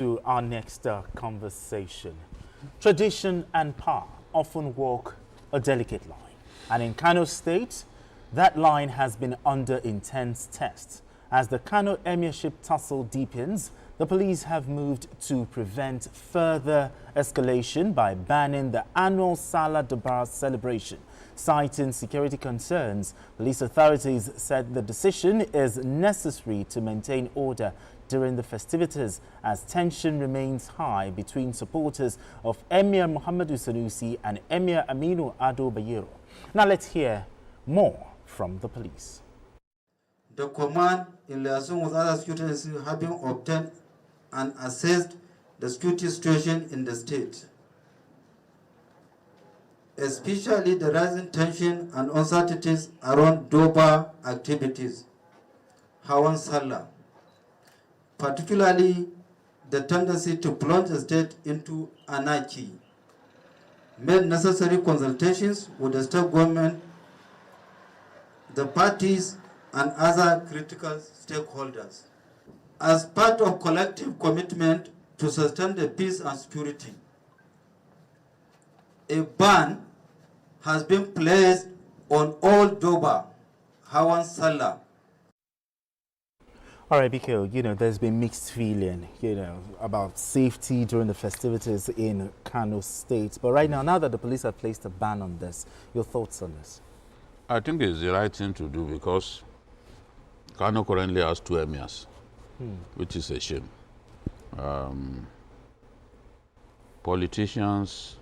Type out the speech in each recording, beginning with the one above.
To our next conversation. Tradition and power often walk a delicate line. And in Kano State, that line has been under intense test. As the Kano Emirship tussle deepens, the police have moved to prevent further escalation by banning the annual Sallah Durbar celebration. Citing security concerns, police authorities said the decision is necessary to maintain order during the festivities as tension remains high between supporters of Emir Muhammadu Sanusi and Emir Aminu Ado Bayero. Now let's hear more from the police. The command, in liaison with other security agencies, have been obtained and assessed the security situation in the state, especially the rising tension and uncertainties around Durbar activities, Hawan Sallah, particularly the tendency to plunge the state into anarchy, made necessary consultations with the state government, the parties, and other critical stakeholders. As part of collective commitment to sustain the peace and security, a ban has been placed on all Durbar, Hawan Sallah. All right, Biko, there's been mixed feeling, about safety during the festivities in Kano State. But right now that the police have placed a ban on this, your thoughts on this? I think it's the right thing to do because Kano currently has 2 emirs, which is a shame. Politicians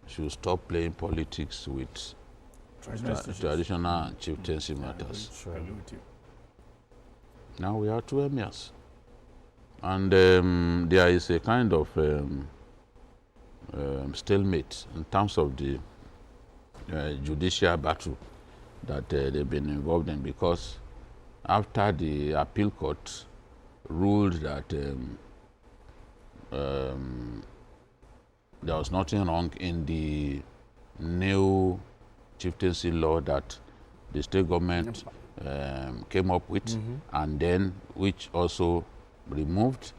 should stop playing politics with traditional and chieftaincy matters. Now we have 2 emirs. And there is a kind of stalemate in terms of the judicial battle that they've been involved in, because after the appeal court ruled that there was nothing wrong in the new chieftaincy law that the state government came up with, and then which also removed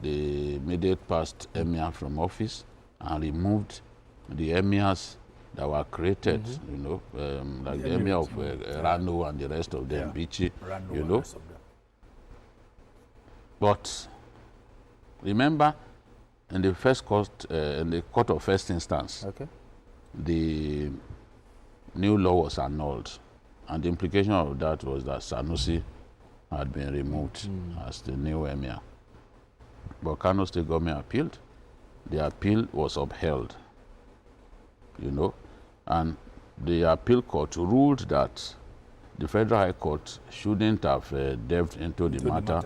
the immediate past emir from office and removed the emirs that were created, like the emir of Kano and the rest of them, Bichi, But remember, in the first court, in the court of first instance, the new law was annulled. And the implication of that was that Sanusi had been removed as the new emir. But Kano State government appealed. The appeal was upheld, and the appeal court ruled that the Federal High Court shouldn't have delved into the matter,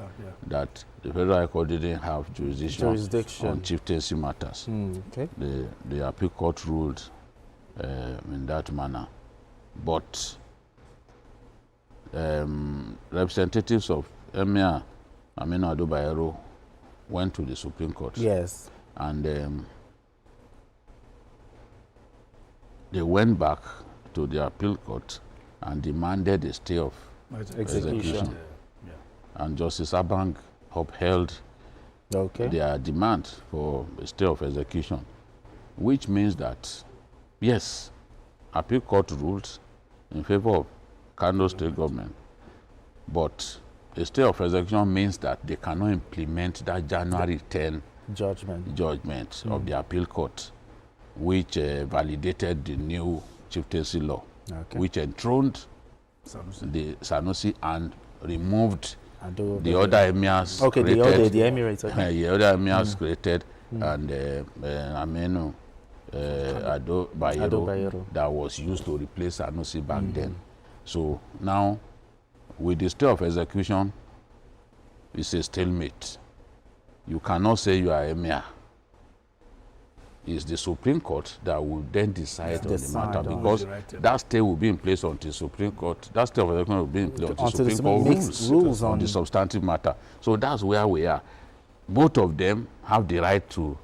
that the Federal High Court didn't have jurisdiction on chieftaincy matters. The appeal court ruled in that manner. But representatives of Emir Aminu Ado Bayero went to the Supreme Court. Yes. And they went back to the appeal court and demanded a stay of execution. And Justice Abang upheld their demand for a stay of execution, which means that, yes, appeal court ruled in favor of Kano State government, but a stay of execution means that they cannot implement that January 10 judgment of the appeal court, which validated the new chieftaincy law, which enthroned the Sanusi and removed the other emirs created. The emirates. The other emirs created, and Aminu Ado Bayero that was used to replace Sanusi back then. So now, with the stay of execution, it's a stalemate. You cannot say you are emir. It's the Supreme Court that will then decide on the matter, because that stay will be in place until Supreme Court. That stay of execution will be in place until Supreme Court rules on the substantive matter. So that's where we are. Both of them have the right to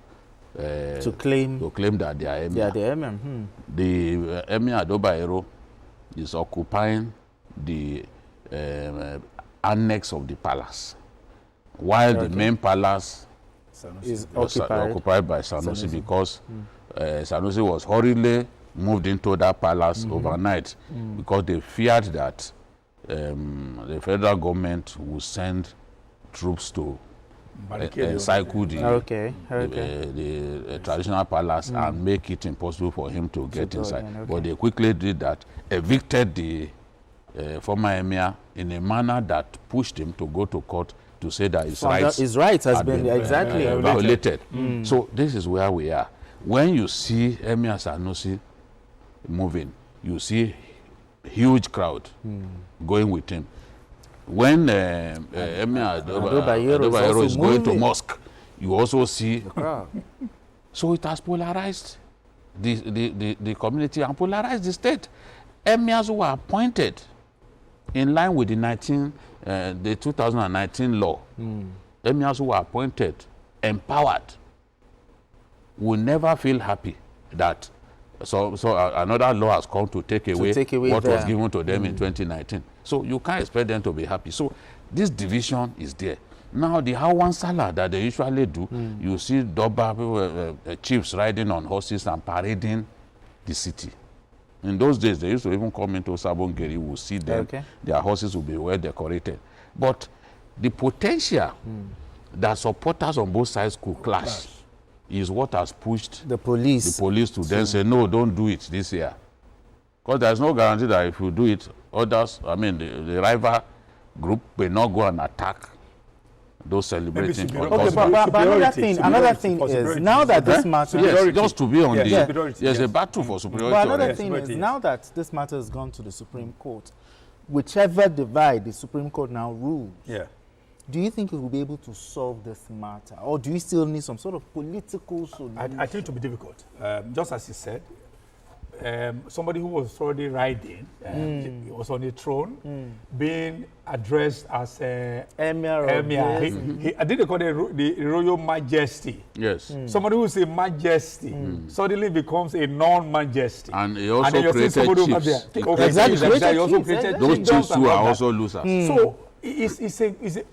claim that they are emir. Yeah, the emir. The Emir Ado Bayero is occupying the annex of the palace, while the main palace is was occupied by Sanusi because Sanusi was hurriedly moved into that palace overnight because they feared that the federal government would send troops to encircle the traditional palace and make it impossible for him to get inside. But they quickly did that, evicted the former emir in a manner that pushed him to go to court to say that his rights has been violated. So this is where we are. When you see Emir Sanusi moving, you see huge crowd going with him. When Emir Durbar is going to mosque, you also see the crowd. So it has polarized the community and polarized the state. Emirs who were appointed in line with the 2019 law, emirs who were appointed, empowered, will never feel happy that another law has come to take away what was given to them in 2019. So you can't expect them to be happy. So this division is there. Now the Hawan Sallah that they usually do, you see Durbar chiefs riding on horses and parading the city. In those days, they used to even come into Sabongeri, you will see them, their horses will be well decorated. But the potential that supporters on both sides could clash is what has pushed the police to then say, no, don't do it this year. Because there's no guarantee that if you do it, others, the rival group may not go and attack those celebrating. Okay, but another thing is, now that this matter... Yes, just to be on there's a battle for superiority. But another thing is, now that this matter has gone to the Supreme Court, whichever divide the Supreme Court now rules, do you think it will be able to solve this matter? Or do you still need some sort of political solution? I think it will be difficult. Just as you said, somebody who was already riding, he was on the throne, being addressed as Emir. I think they call it the Royal Majesty. Yes. Somebody who is a majesty suddenly becomes a non-majesty. And he also created chiefs. Exactly. Those chiefs who are also losers. So,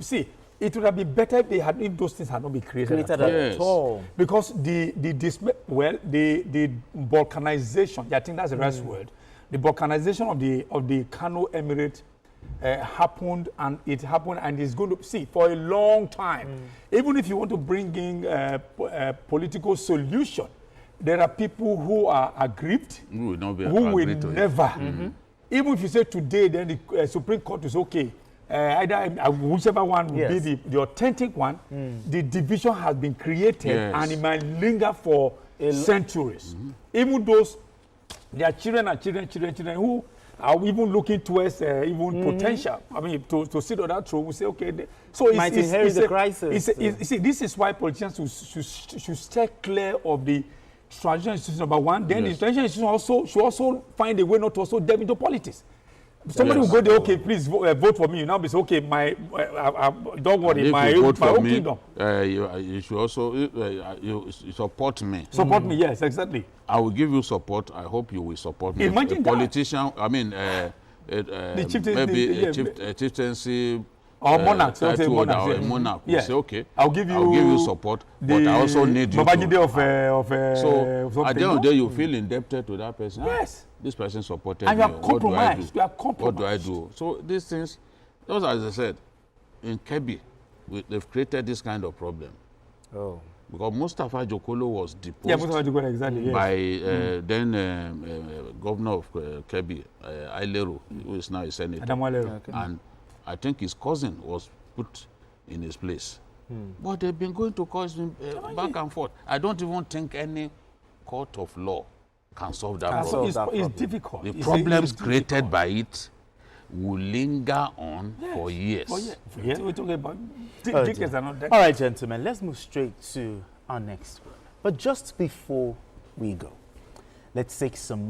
see, it would have been better if those things had not been created at all. Because the balkanization, I think that's the right word, the balkanization of the Kano Emirate happened, and it's going to, see, for a long time. Even if you want to bring in a political solution, there are people who are aggrieved, who will never. Even if you say today, then the Supreme Court is okay. Either whichever one will be the authentic one, the division has been created and it might linger for centuries. Even those, their children who are even looking towards potential. To sit on that throne, we say, okay. So might inherit the crisis. See, this is why politicians should stay clear of the transition institution, number one. Then the transition institution should also find a way not to also delve into politics. Somebody will go there, okay, please vote for me. You now be okay, don't worry, my own kingdom. You should also you support me. Support me, yes, exactly. I will give you support. I hope you will support me. Imagine a politician, the chieftaincy or monarch, monarch. Yeah. Say, okay, I'll give you support, but I also need you to. So at the end of the day, you feel indebted to that person. Yes. This person supported and me. You are compromised. What do I do? So these things, just as I said, in Kebbi, they've created this kind of problem. Oh. Because Mustafa Jokolo was deposed Mustafa Jokolo, exactly, by then governor of Kebbi, Aileru, who is now a senator. And I think his cousin was put in his place. But they've been going to cause him back and forth. I don't even think any court of law can solve that problem. It's difficult. The problems created by it will linger on for years. We're talking about decades and not decades. All right, gentlemen, let's move straight to our next one. But just before we go, let's take some